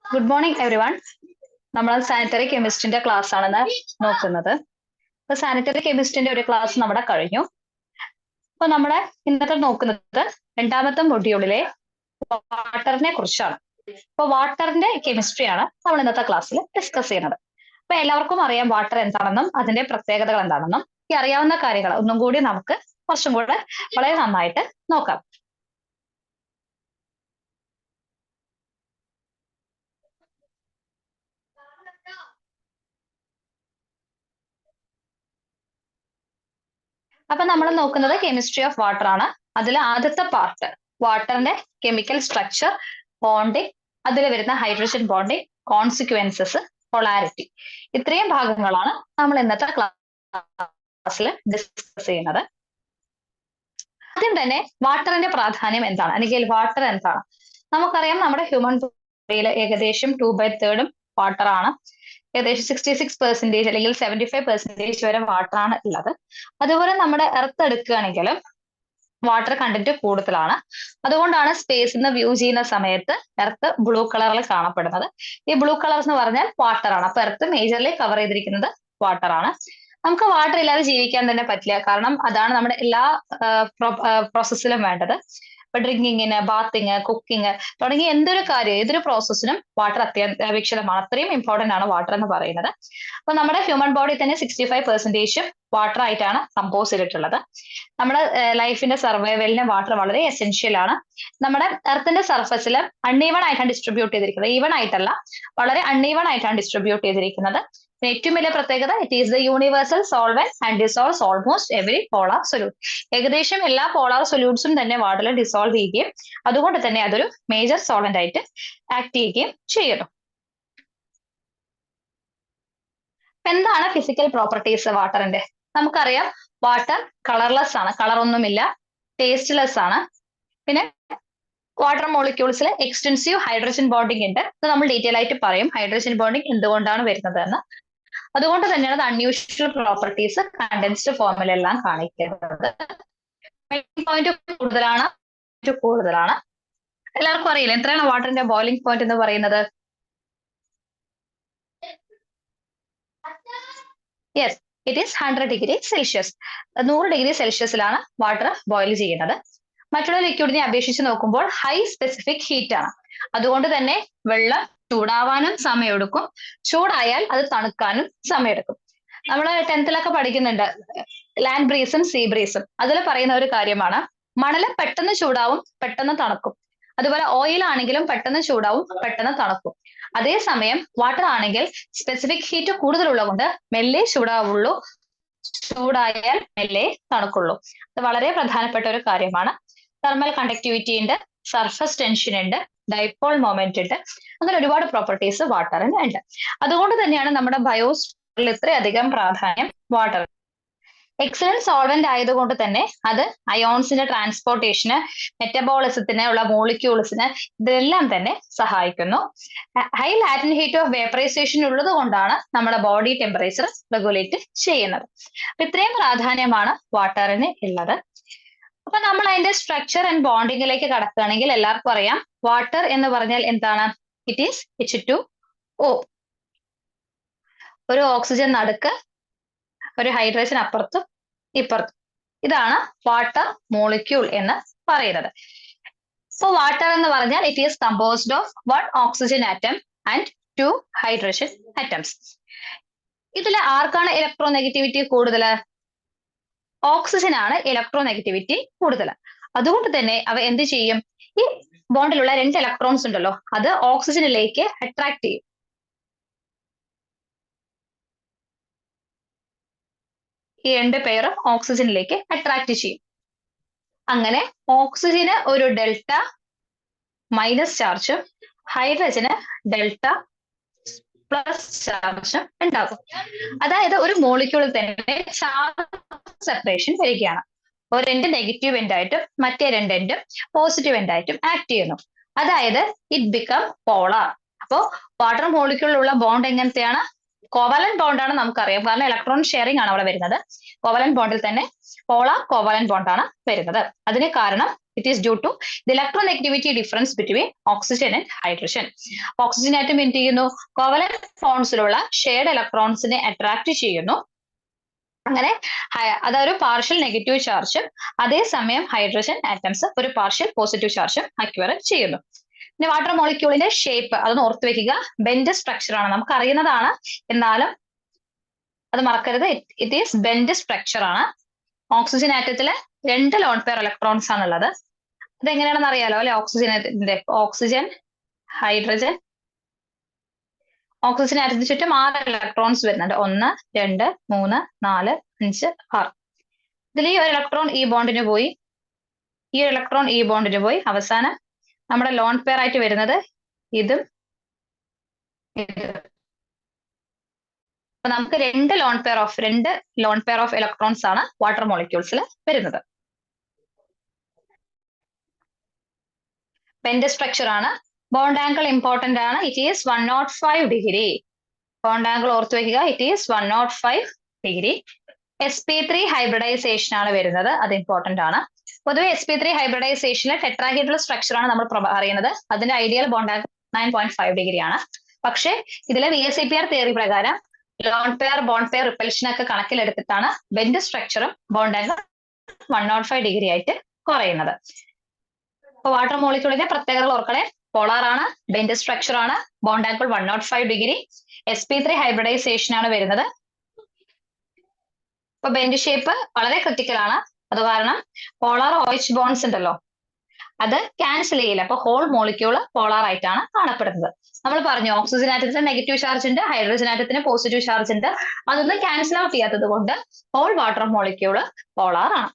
Good morning every one. നമ്മൾ sanitary കെമിസ്ട്രിന്റെ class ആണെന്ന് നോക്കുന്നത്. അപ്പൊ സാനിറ്ററി കെമിസ്ട്രിന്റെ ഒരു ക്ലാസ് നമ്മുടെ കഴിഞ്ഞു. അപ്പൊ നമ്മളെ ഇന്നത്തെ നോക്കുന്നത് രണ്ടാമത്തെ മൊഡ്യൂളിലെ വാട്ടറിനെ കുറിച്ചാണ്. അപ്പൊ വാട്ടറിന്റെ കെമിസ്ട്രിയാണ് നമ്മൾ ഇന്നത്തെ ക്ലാസ്സിൽ ഡിസ്കസ് ചെയ്യുന്നത്. അപ്പൊ എല്ലാവർക്കും അറിയാം വാട്ടർ എന്താണെന്നും അതിന്റെ പ്രത്യേകതകൾ എന്താണെന്നും ഈ അറിയാവുന്ന കാര്യങ്ങൾ ഒന്നും കൂടി നമുക്ക് കുറച്ചും കൂടെ വളരെ നന്നായിട്ട് നോക്കാം. അപ്പൊ നമ്മൾ നോക്കുന്നത് കെമിസ്ട്രി ഓഫ് വാട്ടർ ആണ്. അതിൽ ആദ്യത്തെ പാർട്ട് വാട്ടറിന്റെ കെമിക്കൽ സ്ട്രക്ചർ, ബോണ്ടിങ്, അതിൽ വരുന്ന ഹൈഡ്രജൻ ബോണ്ടിങ്, കോൺസിക്വൻസസ്, പൊളാരിറ്റി, ഇത്രയും ഭാഗങ്ങളാണ് നമ്മൾ ഇന്നത്തെ ക്ലാസ്സിൽ ഡിസ്കസ് ചെയ്യുന്നത്. ആദ്യം തന്നെ വാട്ടറിന്റെ പ്രാധാന്യം എന്താണ്, അല്ലെങ്കിൽ വാട്ടർ എന്താണ്? നമുക്കറിയാം നമ്മുടെ ഹ്യൂമൻ ബോഡിയിൽ ഏകദേശം 2/3 വാട്ടർ ആണ്. ഏകദേശം 66% അല്ലെങ്കിൽ 75% വരെ വാട്ടർ ആണ് ഉള്ളത്. അതുപോലെ നമ്മുടെ എർത്ത് എടുക്കുകയാണെങ്കിലും വാട്ടർ കണ്ടന്റ് കൂടുതലാണ്. അതുകൊണ്ടാണ് സ്പേസിൽ നിന്ന് വ്യൂ ചെയ്യുന്ന സമയത്ത് എർത്ത് ബ്ലൂ കളറിൽ കാണപ്പെടുന്നത്. ഈ ബ്ലൂ കളർ എന്ന് പറഞ്ഞാൽ വാട്ടർ ആണ്. അപ്പൊ എർത്ത് മേജർലി കവർ ചെയ്തിരിക്കുന്നത് വാട്ടർ ആണ്. നമുക്ക് വാട്ടർ ഇല്ലാതെ ജീവിക്കാൻ തന്നെ പറ്റില്ല. കാരണം അതാണ് നമ്മുടെ എല്ലാ പ്രോസസ്സിലും വേണ്ടത്. ഇപ്പൊ ഡ്രിങ്കിങ്ങിന്, ബാത്തിങ്, കുക്കിംഗ് തുടങ്ങിയ എന്തൊരു കാര്യം, ഏതൊരു പ്രോസസ്സിനും വാട്ടർ അത്യാവശ്യമാണ്. അത്രയും ഇമ്പോർട്ടന്റ് ആണ് വാട്ടർ എന്ന് പറയുന്നത്. അപ്പൊ നമ്മുടെ ഹ്യൂമൻ ബോഡി തന്നെ 65% വാട്ടർ ആയിട്ടാണ് കമ്പോസ് ചെയ്തിട്ടുള്ളത്. നമ്മുടെ ലൈഫിന്റെ സർവൈവലിന് വാട്ടർ വളരെ എസെൻഷ്യൽ ആണ്. നമ്മുടെ എർത്തിന്റെ സർഫസിൽ അൺഈവൺ ആയിട്ടാണ് ഡിസ്ട്രിബ്യൂട്ട് ചെയ്തിരിക്കുന്നത്. ഈവൺ ആയിട്ടല്ല, വളരെ അൺഈവൺ ആയിട്ടാണ് ഡിസ്ട്രിബ്യൂട്ട് ചെയ്തിരിക്കുന്നത്. ഏറ്റവും വലിയ പ്രത്യേകത it is the universal solvent and dissolves almost every polar solute. ഏകദേശം എല്ലാ പോളാർ സൊല്യൂട്ട്സും തന്നെ വാട്ടറിൽ ഡിസോൾവ് ചെയ്യുകയും അതുകൊണ്ട് തന്നെ അതൊരു മേജർ സോൾവെന്റ് ആയിട്ട് ആക്ട് ചെയ്യുകയും ചെയ്യുന്നു. എന്താണ് ഫിസിക്കൽ പ്രോപ്പർട്ടീസ് വാട്ടറിന്റെ? നമുക്കറിയാം വാട്ടർ കളർലെസ് ആണ്, കളർ ഒന്നുമില്ല, ടേസ്റ്റ്ലെസ് ആണ്. പിന്നെ വാട്ടർ മോളിക്യൂൾസിൽ എക്സ്റ്റെൻസീവ് ഹൈഡ്രജൻ ബോണ്ടിങ് ഉണ്ട്. ഇത് നമ്മൾ ഡീറ്റെയിൽ ആയിട്ട് പറയും ഹൈഡ്രജൻ ബോണ്ടിങ് എന്തുകൊണ്ടാണ് വരുന്നത് എന്ന്. അതുകൊണ്ട് തന്നെയാണ് അത് അൺയൂഷ്വൽ പ്രോപ്പർട്ടീസ് കണ്ടൻസ്ഡ് ഫോമിലെല്ലാം കാണിക്കുന്നത്. പോയിന്റ് കൂടുതലാണ്. എല്ലാവർക്കും അറിയില്ല എത്രയാണ് വാട്ടറിന്റെ ബോയിലിംഗ് പോയിന്റ് എന്ന് പറയുന്നത്? Yes, it is 100 degree Celsius. 100 degree സെൽഷ്യസിലാണ് വാട്ടർ ബോയിൽ ചെയ്യുന്നത്. മറ്റുള്ള ലിക്വിഡിനെ അപേക്ഷിച്ച് നോക്കുമ്പോൾ ഹൈ സ്പെസിഫിക് ഹീറ്റ് ആണ്. അതുകൊണ്ട് തന്നെ വെള്ളം ചൂടാവാനും സമയമെടുക്കും, ചൂടായാൽ അത് തണുക്കാനും സമയമെടുക്കും. നമ്മൾ 10th പഠിക്കുന്നുണ്ട് ലാൻഡ് ബ്രീസും സീ ബ്രീസും. അതിൽ പറയുന്ന ഒരു കാര്യമാണ് മണല് പെട്ടെന്ന് ചൂടാവും, പെട്ടെന്ന് തണുക്കും. അതുപോലെ ഓയിൽ ആണെങ്കിലും പെട്ടെന്ന് ചൂടാവും, പെട്ടെന്ന് തണുക്കും. അതേസമയം വാട്ടർ ആണെങ്കിൽ സ്പെസിഫിക് ഹീറ്റ് കൂടുതലുള്ളത് മെല്ലെ ചൂടാവുള്ളൂ, ചൂടായാൽ മെല്ലെ തണുക്കുള്ളൂ. അത് വളരെ പ്രധാനപ്പെട്ട ഒരു കാര്യമാണ്. തെർമൽ കണ്ടക്ടിവിറ്റി ഉണ്ട്, സർഫസ് ടെൻഷൻ ഉണ്ട്, ഡൈപോൾ മൊമെന്റ് ഉണ്ട്. അങ്ങനെ ഒരുപാട് പ്രോപ്പർട്ടീസ് വാട്ടറിന് ഉണ്ട്. അതുകൊണ്ട് തന്നെയാണ് നമ്മുടെ ബയോസ്ഫിയറിൽ ഇത്രയധികം പ്രാധാന്യം വാട്ടർ. എക്സലന്റ് സോൾവെന്റ് ആയതുകൊണ്ട് തന്നെ അത് അയോൺസിന്റെ ട്രാൻസ്പോർട്ടേഷന്, മെറ്റബോളിസത്തിന് ഉള്ള മോളിക്യൂൾസിന് ഇതെല്ലാം തന്നെ സഹായിക്കുന്നു. High latent heat of vaporisation ഉള്ളത് കൊണ്ടാണ് നമ്മുടെ ബോഡി ടെമ്പറേച്ചർ റെഗുലേറ്റ് ചെയ്യുന്നത്. അപ്പൊ ഇത്രയും പ്രാധാന്യമാണ് വാട്ടറിന് ഉള്ളത്. അപ്പൊ നമ്മൾ അതിന്റെ സ്ട്രക്ചർ ആൻഡ് ബോണ്ടിങ്ങിലേക്ക് കടക്കുകയാണെങ്കിൽ എല്ലാവർക്കും അറിയാം വാട്ടർ എന്ന് പറഞ്ഞാൽ എന്താണ്? It is H2O. ഒരു ഓക്സിജൻ നടുക്ക്, ഒരു ഹൈഡ്രജൻ അപ്പുറത്തും ഇപ്പുറത്തും. ഇതാണ് വാട്ടർ മോളിക്യൂൾ എന്ന് പറയുന്നത്. സോ വാട്ടർ എന്ന് പറഞ്ഞാൽ it is composed of 1 oxygen atom and 2 hydrogen atoms. ഇതിൽ ആർക്കാണ് ഇലക്ട്രോനെഗറ്റിവിറ്റി കൂടുതൽ? ഓക്സിജൻ ആണ് ഇലക്ട്രോനെഗറ്റിവിറ്റി കൂടുതൽ. അതുകൊണ്ട് തന്നെ അവ എന്ത് ചെയ്യും? ഈ ബോണ്ടിലുള്ള 2 ഇലക്ട്രോൺസ് ഉണ്ടല്ലോ, അത് ഓക്സിജനിലേക്ക് അട്രാക്ട് ചെയ്യും. ഈ 2 പെയറും ഓക്സിജനിലേക്ക് അട്രാക്ട് ചെയ്യും. അങ്ങനെ ഓക്സിജന് ഒരു ഡെൽറ്റ മൈനസ് ചാർജും ഹൈഡ്രജന് ഡെൽറ്റ പ്ലസ് ചാർജും ഉണ്ടാകും. അതായത് ഒരു മോളിക്യൂളിൽ തന്നെ ചാർജ് സെപ്പറേഷൻ വരികയാണ്. ഒരു എൻഡ് നെഗറ്റീവ് എൻഡ് ആയിട്ടും മറ്റേ 2 എൻഡും പോസിറ്റീവ് എൻഡ് ആയിട്ടും ആക്ട് ചെയ്യുന്നു. അതായത് ഇറ്റ് ബിക്കം പോളാർ. അപ്പോ വാട്ടർ മോളിക്യൂളിലുള്ള ബോണ്ട് എങ്ങനത്തെയാണ്? കോവാലന്റ് ബോണ്ടാണ് നമുക്കറിയാം, കാരണം ഇലക്ട്രോൺ ഷെയറിംഗ് ആണ് അവിടെ വരുന്നത്. കോവാലന്റ് ബോണ്ടിൽ തന്നെ പോളാർ കോവാലന്റ് ബോണ്ടാണ് വരുന്നത്. അതിന് കാരണം it is due to the electronegativity difference between oxygen and hydrogen. Oxygen atom എന്ത് ചെയ്യുന്നു? കോവാലന്റ് ബോണ്ട്സിലുള്ള ഷെയർഡ് ഇലക്ട്രോൺസിനെ അട്രാക്ട് ചെയ്യുന്നു. അങ്ങനെ അതൊരു പാർഷ്യൽ നെഗറ്റീവ് ചാർജും അതേസമയം ഹൈഡ്രജൻ ആറ്റംസ് ഒരു പാർഷ്യൽ പോസിറ്റീവ് ചാർജും അക്വയർ ചെയ്യുന്നു. പിന്നെ വാട്ടർ മോളിക്യൂളിന്റെ ഷേപ്പ് അതൊന്ന് ഓർത്ത് വെക്കുക. ബെൻഡ് സ്ട്രക്ചർ ആണ്, നമുക്ക് അറിയുന്നതാണ്, എന്നാലും അത് മറക്കരുത്. ഇറ്റ് ഈസ് ബെൻഡ് സ്ട്രക്ചർ ആണ്. ഓക്സിജൻ ആറ്റത്തില് 2 ലോൺ പെയർ ഇലക്ട്രോൺസ് ആണുള്ളത്. ഇതെങ്ങനെയാണെന്ന് അറിയാലോ അല്ലെ? ഓക്സിജൻ ഹൈഡ്രജൻ, ഓക്സിജൻ ആറ്റത്തിന് ചുറ്റും 6 ഇലക്ട്രോൺസ് വരുന്നുണ്ട്. 1 2 3 4 5 6. ഇതിൽ ഈ ഒരു ഇലക്ട്രോൺ ഈ ബോണ്ടിന് പോയി, ഈ ഒരു ഇലക്ട്രോൺ ഈ ബോണ്ടിന് പോയി, അവസാനം നമ്മുടെ ലോൺ പെയർ ആയിട്ട് വരുന്നത് ഇതും ഇതും. അപ്പൊ നമുക്ക് 2 ലോൺ പെയർ ഓഫ് ഇലക്ട്രോൺസ് ആണ് വാട്ടർ മോളിക്യൂൾസിൽ വരുന്നത്. ബെൻഡ് സ്ട്രക്ചർ ആണ്. ബോണ്ട് ആംഗിൾ ഇമ്പോർട്ടന്റ് ആണ്. It is 105 degree. Bond angle ഓർത്ത് വെക്കുക, it is 105 degree. sp3 hybridisation ആണ് വരുന്നത്, അത് ഇമ്പോർട്ടന്റ് ആണ്. പൊതുവെ sp3 ഹൈബ്രിഡൈസേഷനിൽ ടെട്രാഹീഡ്രൽ സ്ട്രക്ചർ ആണ് നമ്മൾ അറിയുന്നത്. അതിന്റെ ഐഡിയൽ ബോണ്ട് ആംഗിൾ 9.5 ഡിഗ്രി ആണ്. പക്ഷേ ഇതിലെ VSEPR തിയറി പ്രകാരം lone pair bond pair repulsion ഒക്കെ കണക്കിലെടുത്തിട്ടാണ് ബെൻഡ് സ്ട്രക്ചറും ബോണ്ട് ആംഗിൾ 105 ഡിഗ്രി ആയിട്ട് കുറയുന്നത്. അപ്പൊ വാട്ടർ മോളിക്യൂളിന്റെ പ്രത്യേകതകൾ ഓർക്കണേ. പോളാർ ആണ്, ബെൻഡ് സ്ട്രക്ചർ ആണ്, bond angle 105 degree, sp3 hybridisation ആണ് വരുന്നത്. അപ്പൊ ബെൻഡ് ഷേപ്പ് വളരെ ക്രിട്ടിക്കൽ ആണ്. അത് കാരണം പോളാർ OH ബോണ്ട്സ് ഉണ്ടല്ലോ, അത് ക്യാൻസൽ ചെയ്യില്ല. അപ്പൊ ഹോൾ മോളിക്യൂള് പോളാർ ആയിട്ടാണ് കാണപ്പെടുന്നത്. നമ്മൾ പറഞ്ഞു ഓക്സിജൻ ആറ്റത്തിന് നെഗറ്റീവ് ചാർജ് ഉണ്ട്, ഹൈഡ്രജൻ ആറ്റത്തിന് പോസിറ്റീവ് ചാർജ് ഉണ്ട്. അതൊന്നും ക്യാൻസൽ ഔട്ട് ചെയ്യാത്തത് കൊണ്ട് ഹോൾ വാട്ടർ മോളിക്യൂള് പോളാർ ആണ്.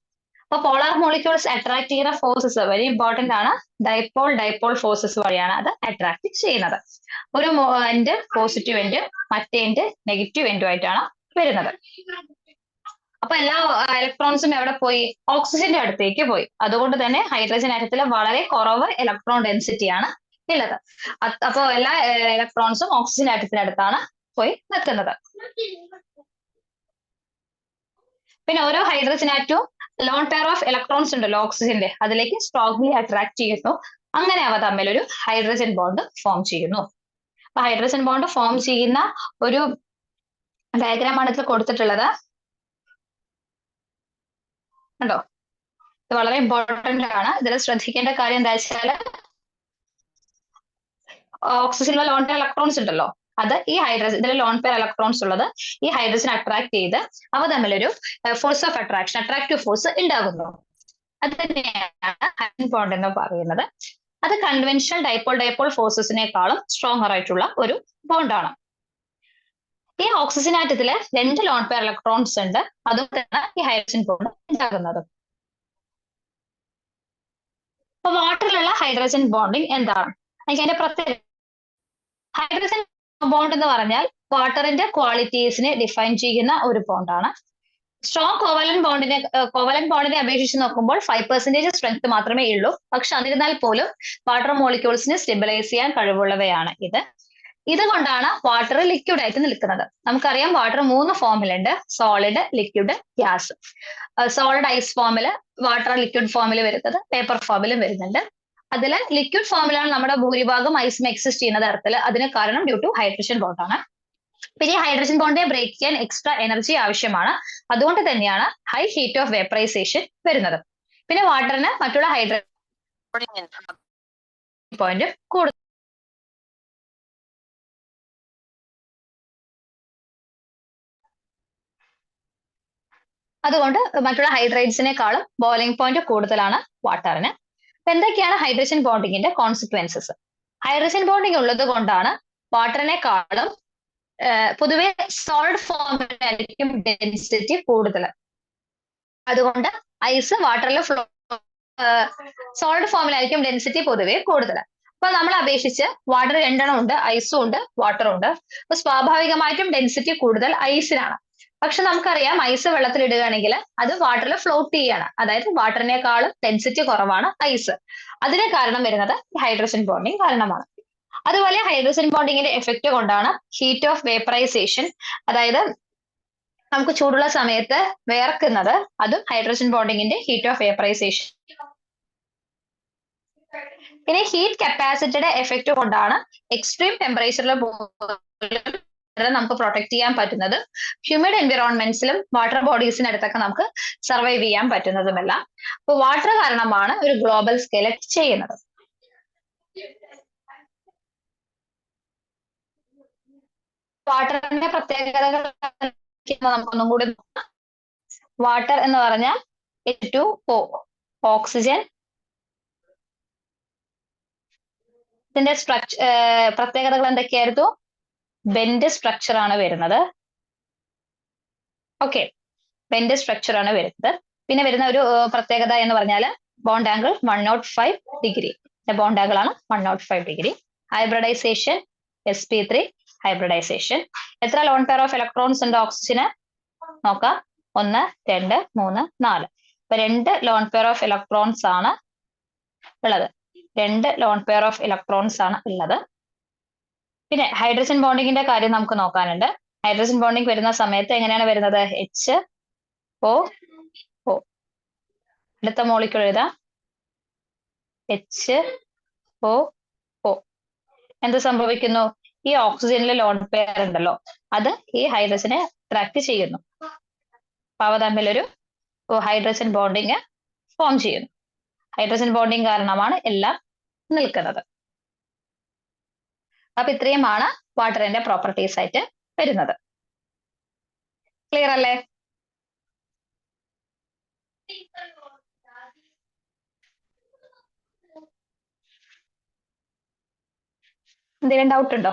അപ്പൊ പോളാർ മോളിക്യൂൾസ് അട്രാക്ട് ചെയ്യുന്ന ഫോഴ്സസ് വെരി ഇമ്പോർട്ടന്റ് ആണ്. ഡൈപോൾ ഫോഴ്സസ് വഴിയാണ് അത് അട്രാക്ട് ചെയ്യുന്നത്. ഒരു എൻഡ് പോസിറ്റീവ് എൻഡ്, മറ്റേ എൻഡ് നെഗറ്റീവ് എൻഡും ആയിട്ടാണ് വരുന്നത്. അപ്പൊ എല്ലാ ഇലക്ട്രോൺസും എവിടെ പോയി? ഓക്സിജന്റെ അടുത്തേക്ക് പോയി. അതുകൊണ്ട് തന്നെ ഹൈഡ്രജൻ ആറ്റത്തിൽ വളരെ കുറവ് ഇലക്ട്രോൺ ഡെൻസിറ്റി ആണ് ഉള്ളത്. അപ്പൊ എല്ലാ ഇലക്ട്രോൺസും ഓക്സിജൻ ആറ്റത്തിനടുത്താണ് പോയി നിൽക്കുന്നത്. പിന്നെ ഓരോ ഹൈഡ്രജൻ ആറ്റവും ലോൺ പെയർ ഓഫ് ഇലക്ട്രോൺസ് ഉണ്ടല്ലോ ഓക്സിജന്റെ, അതിലേക്ക് സ്ട്രോങ്ലി അട്രാക്ട് ചെയ്യുന്നു. അങ്ങനെ അവ തമ്മിൽ ഒരു ഹൈഡ്രജൻ ബോണ്ട് ഫോം ചെയ്യുന്നു. അപ്പൊ ഹൈഡ്രജൻ ബോണ്ട് ഫോം ചെയ്യുന്ന ഒരു ഡയഗ്രാമാണ് ഇതിൽ കൊടുത്തിട്ടുള്ളത്. കണ്ടോ? ഇത് വളരെ ഇമ്പോർട്ടന്റ് ആണ്. ഇതിൽ ശ്രദ്ധിക്കേണ്ട കാര്യം എന്താ വെച്ചാൽ ഓക്സിജനിലെ ലോൺ പെയർ ഇലക്ട്രോൺസ് ഉണ്ടല്ലോ, അത് ഈ ഹൈഡ്രജൻ, ഇതിൽ ലോൺ പെയർ ഇലക്ട്രോൺസ് ഉള്ളത് ഈ ഹൈഡ്രജൻ അട്രാക്ട് ചെയ്ത് അവ തമ്മിലൊരു force of attraction, attractive force ഉണ്ടാകുന്നു. അത് തന്നെയാണ് ഹൈഡ്രജൻ ബോണ്ട് എന്ന് പറയുന്നത്. അത് കൺവെൻഷണൽ ഡൈപോൾ ഫോഴ്സസിനേക്കാളും സ്ട്രോങ്ങർ ആയിട്ടുള്ള ഒരു ബോണ്ടാണ്. ഈ ഓക്സിജൻ ആറ്റത്തില് 2 ലോൺ പെയർ ഇലക്ട്രോൺസ് ഉണ്ട്. അതുകൊണ്ടാണ് ഈ ഹൈഡ്രജൻ ബോണ്ട് ഉണ്ടാകുന്നത്. അപ്പൊ വാട്ടറിലുള്ള ഹൈഡ്രജൻ ബോണ്ടിങ് എന്താണ്? എനിക്ക് അതിന്റെ പ്രത്യേകത, ഹൈഡ്രജൻ ബോണ്ട് എന്ന് പറഞ്ഞാൽ വാട്ടറിന്റെ ക്വാളിറ്റീസിനെ ഡിഫൈൻ ചെയ്യുന്ന ഒരു ബോണ്ടാണ്. സ്ട്രോങ് കോവലന്റ് ബോണ്ടിനെ അപേക്ഷിച്ച് നോക്കുമ്പോൾ 5% സ്ട്രെങ്ത് മാത്രമേ ഉള്ളൂ. പക്ഷെ എന്നിരുന്നാൽ പോലും വാട്ടർ മോളിക്യൂൾസിനെ സ്റ്റെബിലൈസ് ചെയ്യാൻ കഴിവുള്ളവയാണ് ഇത്. ഇതുകൊണ്ടാണ് വാട്ടർ ലിക്വിഡ് ആയിട്ട് നിൽക്കുന്നത്. നമുക്കറിയാം വാട്ടർ 3 ഫോമിലുണ്ട്: solid, liquid, gas. Solid ice ഫോമില്, വാട്ടർ ലിക്വിഡ് ഫോമിൽ വരുന്നത്, പേപ്പർ ഫോമിലും വരുന്നുണ്ട്. അതിൽ ലിക്വിഡ് ഫോമിലാണ് നമ്മുടെ ഭൂരിഭാഗം ഐസും എക്സിസ്റ്റ് ചെയ്യുന്ന തരത്തിൽ. അതിന് കാരണം ഡ്യൂ ടു ഹൈഡ്രജൻ ബോണ്ടാണ്. പിന്നെ ഈ ഹൈഡ്രജൻ ബോണ്ടിനെ ബ്രേക്ക് ചെയ്യാൻ എക്സ്ട്രാ എനർജി ആവശ്യമാണ്. അതുകൊണ്ട് തന്നെയാണ് ഹൈ ഹീറ്റ് ഓഫ് വേപ്പറൈസേഷൻ വരുന്നത്. പിന്നെ വാട്ടറിന് മറ്റുള്ള ഹൈഡ്രജൻ പോയിന്റ് കൂടുതൽ. അതുകൊണ്ട് മറ്റുള്ള ഹൈഡ്രേറ്റ്സിനേക്കാളും ബോയിലിംഗ് പോയിന്റ് കൂടുതലാണ് വാട്ടറിന്. അപ്പൊ എന്തൊക്കെയാണ് ഹൈഡ്രജൻ ബോണ്ടിങ്ങിന്റെ കോൺസിക്വൻസസ്? ഹൈഡ്രജൻ ബോണ്ടിങ് ഉള്ളത് കൊണ്ടാണ് വാട്ടറിനേക്കാളും പൊതുവെ സോളിഡ് ഫോമിലായിരിക്കും ഡെൻസിറ്റി കൂടുതൽ. അതുകൊണ്ട് ഐസ് വാട്ടറിൽ സോളിഡ് ഫോമിലായിരിക്കും ഡെൻസിറ്റി പൊതുവെ കൂടുതൽ. അപ്പൊ നമ്മൾ അപേക്ഷിച്ച് വാട്ടർ 2 എണ്ണം ഉണ്ട്, ഐസും ഉണ്ട്, വാട്ടറും ഉണ്ട്. അപ്പൊ സ്വാഭാവികമായിട്ടും ഡെൻസിറ്റി കൂടുതൽ ഐസിനാണ്. പക്ഷെ നമുക്കറിയാം ഐസ് വെള്ളത്തിൽ ഇടുകയാണെങ്കിൽ അത് വാട്ടറിൽ ഫ്ലോട്ട് ചെയ്യാണ്. അതായത് വാട്ടറിനേക്കാളും ഡെൻസിറ്റി കുറവാണ് ഐസ്. അതിന് കാരണം വരുന്നത് ഹൈഡ്രജൻ ബോണ്ടിങ് കാരണമാണ്. അതുപോലെ ഹൈഡ്രജൻ ബോണ്ടിങ്ങിന്റെ എഫക്റ്റ് കൊണ്ടാണ് ഹീറ്റ് ഓഫ് വേപ്പറൈസേഷൻ, അതായത് നമുക്ക് ചൂടുള്ള സമയത്ത് വേർക്കുന്നത്, അതും ഹൈഡ്രജൻ ബോണ്ടിങ്ങിന്റെ ഹീറ്റ് ഓഫ് വേപ്പറൈസേഷൻ. പിന്നെ ഹീറ്റ് കപ്പാസിറ്റിയുടെ എഫക്റ്റ് കൊണ്ടാണ് എക്സ്ട്രീം ടെമ്പറേച്ചറിൽ നമുക്ക് പ്രൊട്ടക്ട് ചെയ്യാൻ പറ്റുന്നത്, ഹ്യൂമിഡ് എൻവിറോൺമെന്റ്സിലും വാട്ടർ ബോഡീസിനടുത്തൊക്കെ നമുക്ക് സർവൈവ് ചെയ്യാൻ പറ്റുന്നതുമല്ല. അപ്പൊ വാട്ടർ കാരണമാണ് ഒരു ഗ്ലോബൽ സ്കെയിൽ ചെയ്യുന്നത്. വാട്ടറിന്റെ പ്രത്യേകതകൾ നമുക്കൊന്നും കൂടി നോക്കാം. വാട്ടർ എന്ന് പറഞ്ഞാൽ H2O, ഓക്സിജൻ. ഇതിന്റെ പ്രത്യേകതകൾ എന്തൊക്കെയായിരുന്നു? ബെൻഡ് സ്ട്രക്ചർ ആണ് വരുന്നത്. ഓക്കെ, ബെൻഡ് സ്ട്രക്ചർ ആണ് വരുന്നത്. പിന്നെ വരുന്ന ഒരു പ്രത്യേകത എന്ന് പറഞ്ഞാൽ bond angle 105 degree. Bond angle ആണ് 105 ഡിഗ്രി. Hybridisation sp3 hybridisation. എത്ര ലോൺ പെയർ ഓഫ് ഇലക്ട്രോൺസ് ഉണ്ട് ഓക്സിജന്? നോക്കാം. 1 2 3 4. അപ്പൊ 2 ലോൺ പെയർ ഓഫ് ഇലക്ട്രോൺസ് ആണ് ഉള്ളത്. 2 ലോൺ പെയർ ഓഫ് ഇലക്ട്രോൺസ് ആണ് ഉള്ളത്. പിന്നെ ഹൈഡ്രജൻ ബോണ്ടിങ്ങിന്റെ കാര്യം നമുക്ക് നോക്കാനുണ്ട്. ഹൈഡ്രജൻ ബോണ്ടിങ് വരുന്ന സമയത്ത് എങ്ങനെയാണ് വരുന്നത്? HO. അടുത്ത മോളിക്യൂൾ എഴുതാം, HO. എന്ത് സംഭവിക്കുന്നു? ഈ ഓക്സിജനിലെ ലോൺ പെയർ ഉണ്ടല്ലോ, അത് ഈ ഹൈഡ്രജനെ അട്രാക്ട് ചെയ്യുന്നു. അപ്പൊ അവ തമ്മിലൊരു ഹൈഡ്രജൻ ബോണ്ടിങ് ഫോം ചെയ്യുന്നു. ഹൈഡ്രജൻ ബോണ്ടിങ് കാരണമാണ് എല്ലാം നിൽക്കുന്നത്. അപ്പൊ ഇത്രയുമാണ് വാട്ടറിന്റെ പ്രോപ്പർട്ടീസ് ആയിട്ട് വരുന്നത്. ക്ലിയർ അല്ലേ? എന്തെങ്കിലും ഡൗട്ട് ഉണ്ടോ?